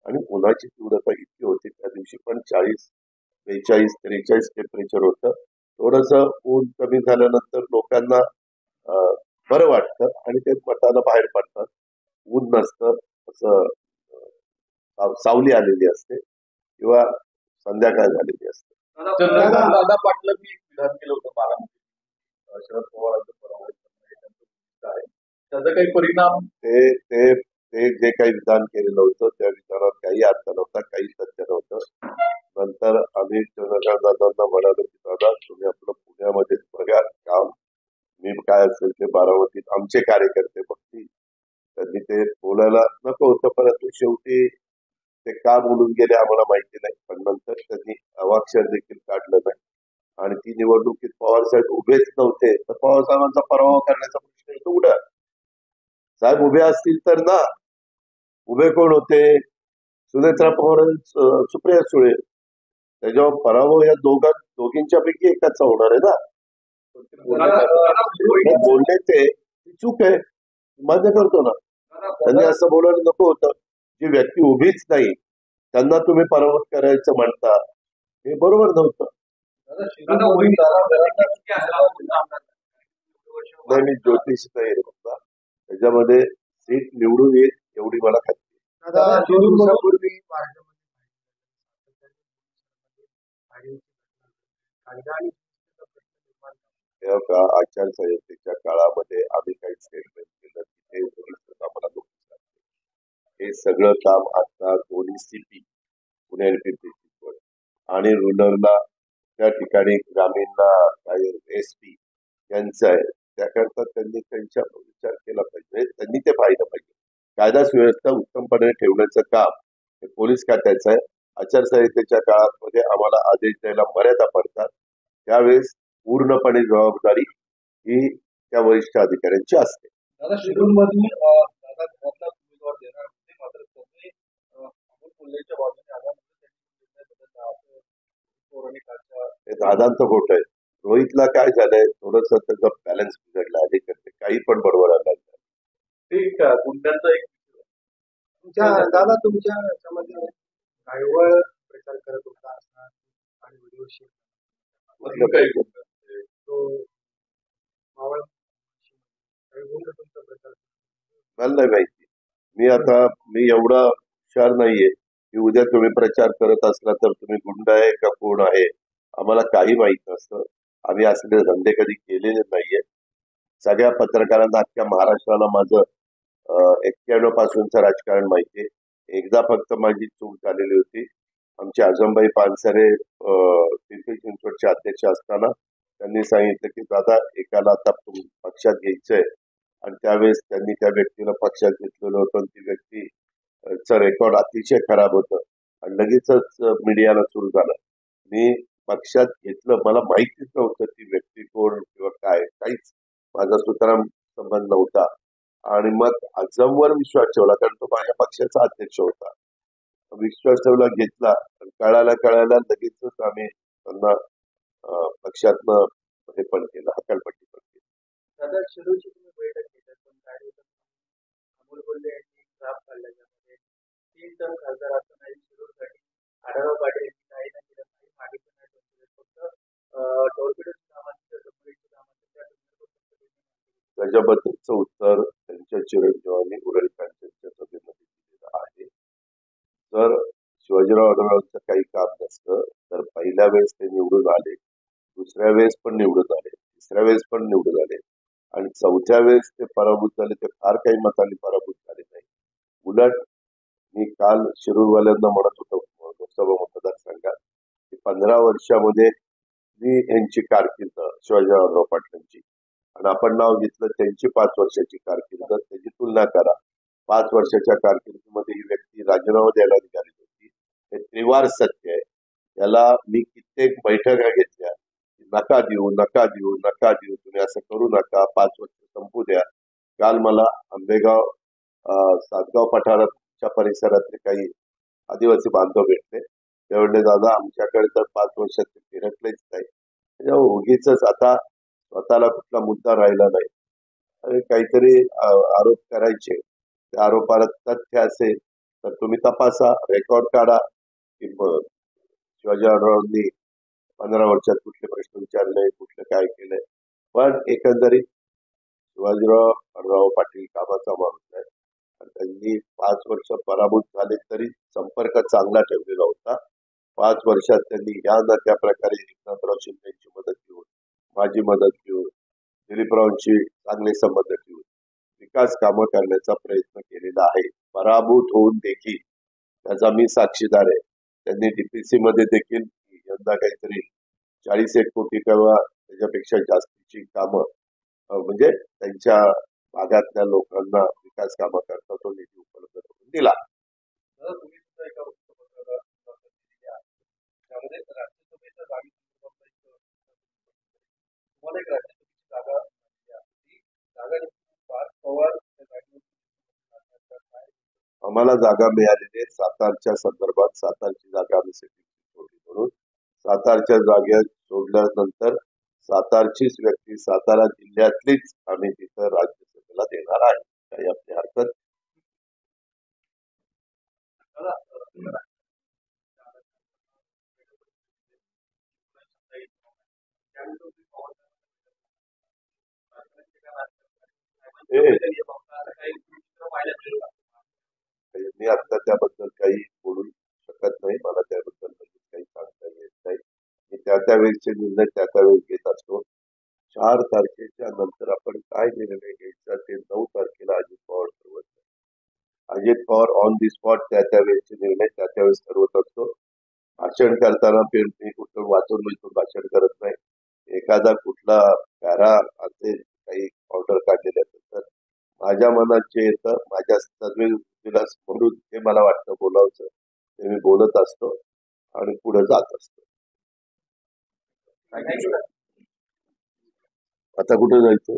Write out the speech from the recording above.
आणि उन्हाची तीव्रता इतकी होती त्या दिवशी पण 40, 42, 43 टेम्परेचर होतं. थोडंसं ऊन कमी झाल्यानंतर लोकांना बरं वाटतं आणि ते मठाला बाहेर पडतात. ऊन नसतं, असं सावली आलेली असते किंवा संध्याकाळ झालेली असते. दादा पाटलांनी विधान केलं होतं बारामती शरद पवारांचं पराभव आहे, त्याचा काही परिणाम? ते ते ते जे काही विधान केलेलं होतं त्या विधानात काही अर्थ नव्हता, काही सत्य नव्हतं. नंतर आम्ही चंद्रकांत दादांना म्हणालो की दादा तुम्ही आपलं पुण्यामध्येच बघा काम, मी काय असेल ते बारामतीत आमचे कार्यकर्ते बघतील. त्यांनी ते बोलायला नको होतं, परंतु शेवटी ते का बोलून गेले आम्हाला माहिती नाही. पण नंतर त्यांनी अवाक्षर देखील काढलं नाही आणि ती निवडणुकीत पवार साहेब उभेच नव्हते, तर पवार साहेबांचा पराभव करण्याचा प्रश्न येतो उडा. साहेब उभे असतील तर ना, उभे कोण होते? सुनेत्रा पवार, सुप्रिया सुळे. त्याच्यावर पराभव या दोघींच्या पैकी एकाचा होणार आहे ना. बोलले ते चूक आहे, मान्य करतो ना. त्यांनी असं बोलायला नको होतं. जी व्यक्ती उभीच नाही त्यांना तुम्ही पराभूत करायचं म्हणता, हे बरोबर नव्हतं. नाही, मी ज्योतिष नाही रे बाबा, त्याच्यामध्ये सीट निवडून येईल एवढी मला खात्री. आचारसंहितेच्या काळामध्ये आम्ही काही स्टेटमेंट केलं की ते आम्हाला नोटीस लागते. हे सगळं काम आता दोन्ही सीपी पुणे एलपीपी आणि रुरलला त्या ठिकाणी ग्रामीणला काही एसपी यांचं आहे. त्याकरता त्यांनी त्यांच्या विचार केला पाहिजे, त्यांनी ते पाहिलं पाहिजे. कायदा सुव्यवस्था उत्तमपणे ठेवण्याचं काम हे पोलीस खात्याचं आहे. आचारसंहितेच्या काळामध्ये आम्हाला आदेश द्यायला मर्यादा पडतात, त्यावेळेस पूर्णपणे जबाबदारी ही त्या वरिष्ठ अधिकाऱ्यांची असते. दादा शिरूरमध्ये दादा घरातला उमेदवार देणार होते, मात्र त्यांनी अमोल कोल्हेच्या बाजूने आल्यामुळे हे दादांचं खोटं आहे. रोहितला काय झालंय, थोडस त्याचा बॅलन्स बिघडला अलीकडे, काही पण बरोबर आला. ठीक आहे, गुंड्यांचा एक दादा तुमच्या याच्यामध्ये गायवळ प्रचार करत होता आणि व्हिडिओ शेअर मला नाही माहिती. मी एवढा हुशार नाहीये की उद्या तुम्ही प्रचार करत असला तर तुम्ही गुंड आहे का कोण आहे आम्हाला काही माहित नसतं. आम्ही असले धंदे कधी केलेले नाहीये. सगळ्या पत्रकारांना अख्ख्या महाराष्ट्राला माझं 91 पासूनचं राजकारण माहितीये. एकदा फक्त माझी चूक झालेली होती. आमचे आजमबाई पानसरे पिंपरी चिंचवडचे अध्यक्ष असताना त्यांनी सांगितलं की दादा एकाला आता पक्षात घ्यायचंय, आणि त्यावेळेस त्यांनी त्या व्यक्तीला पक्षात घेतलेलं होतं. ती व्यक्तीचं रेकॉर्ड अतिशय खराब होतं आणि लगेचच मीडियाला सुरू झालं. मी पक्षात घेतलं, मला माहितीच नव्हतं ती व्यक्ती कोण किंवा काय, काहीच माझा सुतराम संबंध नव्हता. आणि मग आजमवर विश्वास ठेवला, कारण तो माझ्या पक्षाचा अध्यक्ष होता. विश्वास ठेवला, घेतला, कळायला लगेचच आम्ही त्यांना पक्षातनं हे पण केलं, हकालपट्टी पण केली. दादा शिरूरची तुम्ही बैठक घेतात, पण काय होतं, अमोल कोल्हे यांनी ड्राफ्ट काढला, त्यामध्ये 3 टर्म खासदार असतानाही शिरूरसाठी आढावा पाटील यांनी काही ना केलं, काही मागे पण नाही ठेवलं, फक्त टॉर्पेडोची कामाची त्याच्याबद्दलचं उत्तर त्यांच्या चिरंजीवांनी उरण पंचायतच्या सभेमध्ये दिलेलं आहे. जर शिवाजीराव आढळरावांचं काही काम नसतं तर पहिल्या वेळेस ते निवडून आले, दुसऱ्या वेळेस पण निवडून आले, तिसऱ्या वेळेस पण निवडून आले, आणि चौथ्या वेळेस ते पराभूत झाले. ते फार काही मतांनी पराभूत झाले नाही. उलट मी काल शिरूरवाल्यांना म्हणत होतो लोकसभा मतदारसंघात की 15 वर्षामध्ये मी यांची कारकीर्द शिवाजीराव पाटलांची, आणि आपण नाव घेतलं त्यांची 5 वर्षाची कारकीर्द, त्याची तुलना करा. 5 वर्षाच्या कारकिर्दीमध्ये ही व्यक्ती राजीनामा द्यायला निघाली होती. हे त्रिवार सत्य आहे. त्याला मी कित्येक बैठका घेतल्या, नका देऊ नका देऊ नका देऊ, तुम्ही असं करू नका, 5 वर्ष संपू द्या. काल मला आंबेगाव सातगाव पठाराच्या परिसरातले काही आदिवासी बांधव भेटले. ते म्हणले दादा आमच्याकडे तर 5 वर्षात फिरकलेच नाही. उगीच आता स्वतःला कुठला मुद्दा राहिला नाही आणि काहीतरी आरोप करायचे, त्या आरोपाला तथ्य असेल तर तुम्ही तपासा, रेकॉर्ड काढा की शिवाजी आढळरावांनी 15 वर्षात कुठले प्रश्न विचारले, कुठलं काय केलंय. पण एकंदरीत शिवाजीराव आढळराव पाटील कामाचा माणूस आहे आणि त्यांनी 5 वर्ष पराभूत झाले तरी संपर्क चांगला ठेवलेला होता. 5 वर्षात त्यांनी या ना त्या प्रकारे एकनाथराव शिंदेची मदत घेऊन, माझी मदत घेऊन, दिलीपरावांशी चांगले संबंध ठेवून विकास कामं करण्याचा प्रयत्न केलेला आहे. पराभूत होऊन देखील त्याचा मी साक्षीदार आहे. त्यांनी डीपीसी मध्ये देखील यंदा काहीतरी 41 कोटी किंवा त्याच्यापेक्षा जास्तीची कामं म्हणजे त्यांच्या भागातल्या लोकांना विकास कामं करता तो निधी उपलब्ध करून दिला. दादा, तुम्ही सुद्धा एका वृत्तपत्राला मुलाखत दिलेली आहे. त्यामध्ये राज्यसभेच्या जागेसंदर्भातला तुम्हाला एक राज्यसभेची जागा मिळालेली आहे. ती जागा पार्थ पवार त्या जागेवर काय? आम्हाला जागा मिळालेली आहे सातारच्या संदर्भात. सातारची जागा आम्ही सोडली म्हणून सातारच्या जागेत सोडल्यानंतर सातारचीच व्यक्ती सातारा जिल्ह्यातलीच आम्ही तिथं राज्यसभेला देणार आहे. काही आपली हरकत. मी आता त्याबद्दल काही बोलू शकत नाही. मला त्याबद्दल काही सांगता येत नाही. मी त्या वेळेचे निर्णय त्या वेळेस घेत असतो. 4 तारखेच्या नंतर आपण काय निर्णय घ्यायचा ते 9 तारखेला अजित पवार ठरवत नाही. Ajit Pawar on the spot त्या वेळेचे निर्णय त्यावेळेस ठरवत असतो. भाषण करताना मी कुठं वाचून भाषण करत नाही. एखादा कुठला पॅरा असेल, काही ऑर्डर काढलेले असेल तर माझ्या मनात जे येतं, माझ्या सर्व म्हणून हे मला वाटतं बोलावचं ते मी बोलत असतो आणि पुढे जात असतो. आता कुठे जायचं?